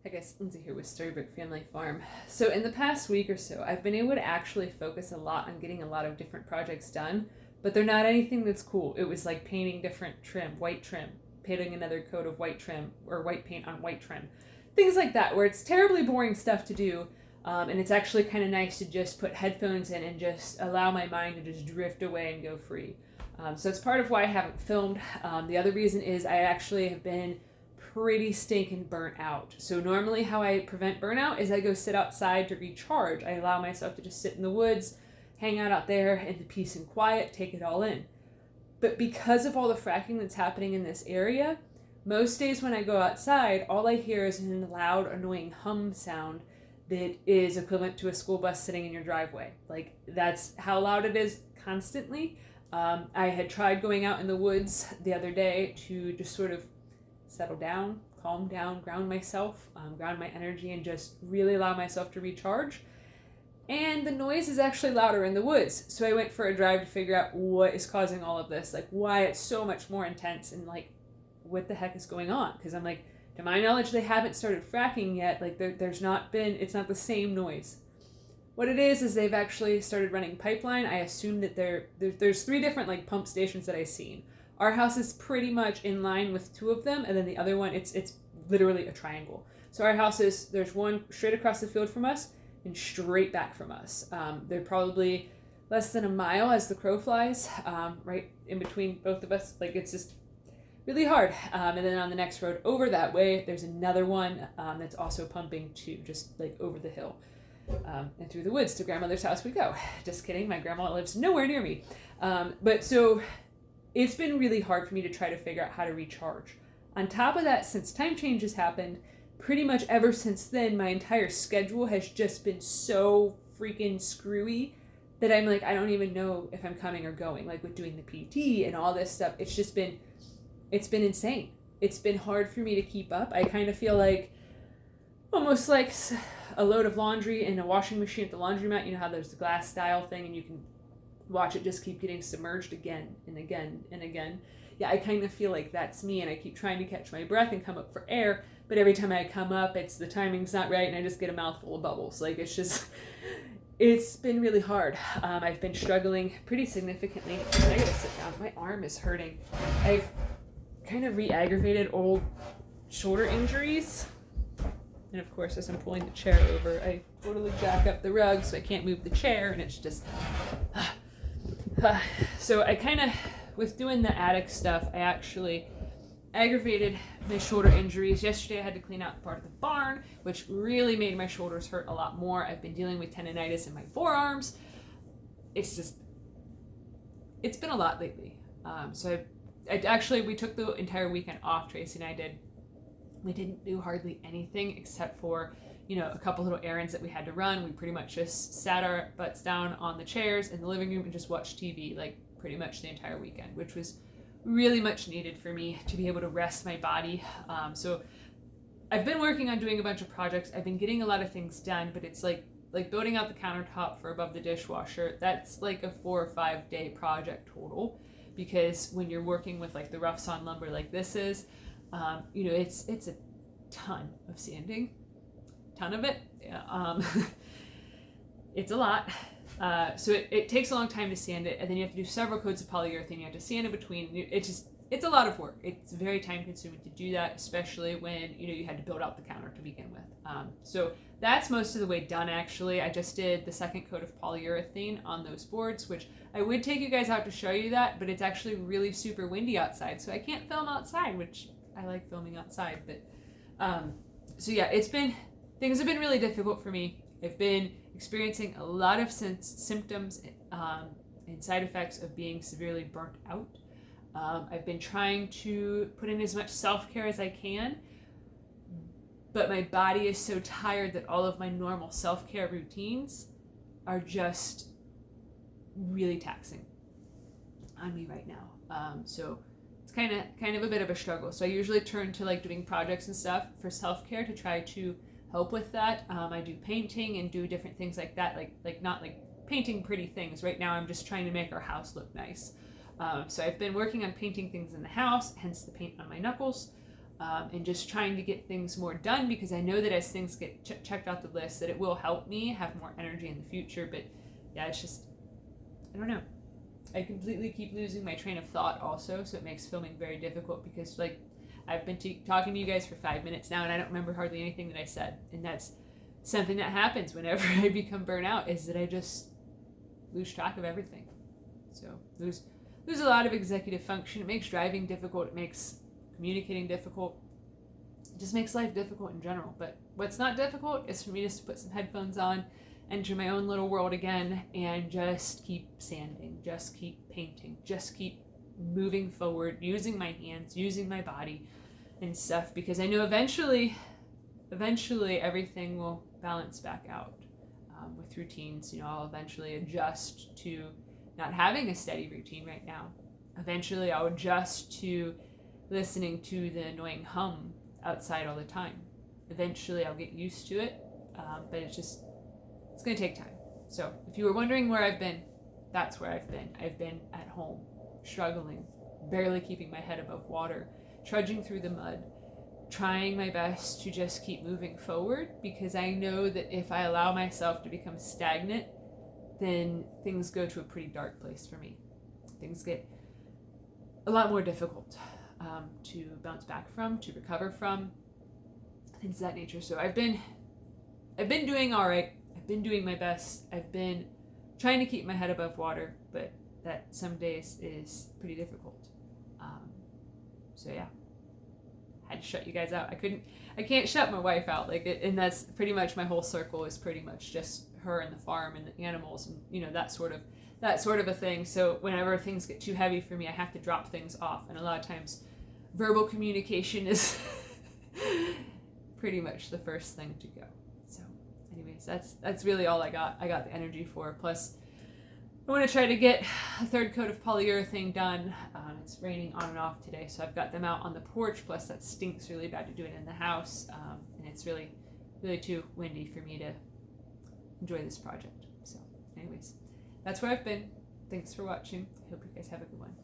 I guess Lindsay here with Storybook Family Farm. So in the past week or so, I've been able to actually focus a lot on getting a lot of different projects done, but they're not anything that's cool. It was like painting different trim, white trim, painting another coat of white trim or white paint on white trim. Things like that, where it's terribly boring stuff to do, and it's actually kind of nice to just put headphones in and just allow my mind to just drift away and go free. So it's part of why I haven't filmed. The other reason is I actually have been pretty stinking burnt out. So normally how I prevent burnout is I go sit outside to recharge. I allow myself to just sit in the woods, hang out there in the peace and quiet, take it all in. But because of all the fracking that's happening in this area, most days when I go outside, all I hear is a loud, annoying hum sound that is equivalent to a school bus sitting in your driveway. Like, that's how loud it is constantly. I had tried going out in the woods the other day to just sort of settle down, calm down, ground myself, ground my energy, and just really allow myself to recharge. And the noise is actually louder in the woods. So I went for a drive to figure out what is causing all of this, like why it's so much more intense, and like what the heck is going on. Because I'm like, to my knowledge, they haven't started fracking yet. Like there's not been, it's not the same noise. What it is they've actually started running pipeline. I assume that there's 3 different like pump stations that I've seen. Our house is pretty much in line with 2 of them, and then the other one, it's literally a triangle. So our house there's one straight across the field from us and straight back from us. They're probably less than a mile as the crow flies, right in between both of us. Like, it's just really hard. And then on the next road over that way, there's another one that's also pumping too, just like over the hill. And through the woods to grandmother's house we go. Just kidding, my grandma lives nowhere near me. But so it's been really hard for me to try to figure out how to recharge. On top of that, since time change has happened, pretty much ever since then, my entire schedule has just been so freaking screwy that I'm like, I don't even know if I'm coming or going. Like with doing the PT and all this stuff, it's been insane. It's been hard for me to keep up. I kind of feel like almost like a load of laundry in a washing machine at the laundromat. You know how there's the glass style thing and you can watch it just keep getting submerged again and again and again. Yeah, I kind of feel like that's me, and I keep trying to catch my breath and come up for air, but every time I come up, the timing's not right, and I just get a mouthful of bubbles. Like, it's been really hard. I've been struggling pretty significantly. I gotta sit down. My arm is hurting. I've kind of re-aggravated old shoulder injuries. And of course, as I'm pulling the chair over, I totally jack up the rug, so I can't move the chair, and it's just... So I kind of, with doing the attic stuff, I actually aggravated my shoulder injuries. Yesterday I had to clean out part of the barn, which really made my shoulders hurt a lot more. I've been dealing with tendonitis in my forearms. It's been a lot lately. So we took the entire weekend off, Tracy and I did. We didn't do hardly anything except for, a couple little errands that we had to run. We pretty much just sat our butts down on the chairs in the living room and just watched TV, like pretty much the entire weekend, which was really much needed for me to be able to rest my body. So I've been working on doing a bunch of projects. I've been getting a lot of things done, but it's like building out the countertop for above the dishwasher. That's like a 4 or 5 day project total, because when you're working with like the rough sawn lumber like this is, it's a ton of sanding. Ton of it. Yeah, it's a lot. So it takes a long time to sand it, and then you have to do several coats of polyurethane. You have to sand in between. It's a lot of work. It's very time consuming to do that, especially when you had to build out the counter to begin with. So that's most of the way done. Actually, I just did the second coat of polyurethane on those boards, which I would take you guys out to show you that, but it's actually really super windy outside, so I can't film outside, which I like filming outside. But so yeah, things have been really difficult for me. I've been experiencing a lot of symptoms and side effects of being severely burnt out. I've been trying to put in as much self-care as I can, but my body is so tired that all of my normal self-care routines are just really taxing on me right now. So it's kind of a bit of a struggle. So I usually turn to like doing projects and stuff for self-care to try to help with that. I do painting and do different things like that, like not like painting pretty things. Right now I'm just trying to make our house look nice. So I've been working on painting things in the house, hence the paint on my knuckles. and just trying to get things more done, because I know that as things get checked off the list, that it will help me have more energy in the future. But yeah, it's just, I don't know. I completely keep losing my train of thought also, so it makes filming very difficult, because like I've been talking to you guys for 5 minutes now and I don't remember hardly anything that I said. And that's something that happens whenever I become burnout, is that I just lose track of everything. So lose a lot of executive function. It makes driving difficult. It makes communicating difficult. It just makes life difficult in general. But what's not difficult is for me just to put some headphones on, enter my own little world again, and just keep sanding, just keep painting, just keep moving forward, using my hands, using my body and stuff, because I know eventually everything will balance back out. With routines, I'll eventually adjust to not having a steady routine right now. Eventually I'll adjust to listening to the annoying hum outside all the time. Eventually I'll get used to it, but it's going to take time. So if you were wondering where I've been, that's where I've been. I've been at home, struggling, barely keeping my head above water, trudging through the mud, trying my best to just keep moving forward, because I know that if I allow myself to become stagnant, then things go to a pretty dark place for me. Things get a lot more difficult to bounce back from, to recover from, things of that nature. So I've been doing all right. I've been doing my best. I've been trying to keep my head above water, but that some days is pretty difficult. So yeah, I had to shut you guys out. I can't shut my wife out, and that's pretty much my whole circle is pretty much just her and the farm and the animals and that sort of a thing. So whenever things get too heavy for me, I have to drop things off, and a lot of times verbal communication is pretty much the first thing to go. So anyways, that's really all I got the energy for. Plus I want to try to get a third coat of polyurethane done. It's raining on and off today, so I've got them out on the porch, plus that stinks really bad to do it in the house, and it's really too windy for me to enjoy this project. So anyways, that's where I've been. Thanks for watching. I hope you guys have a good one.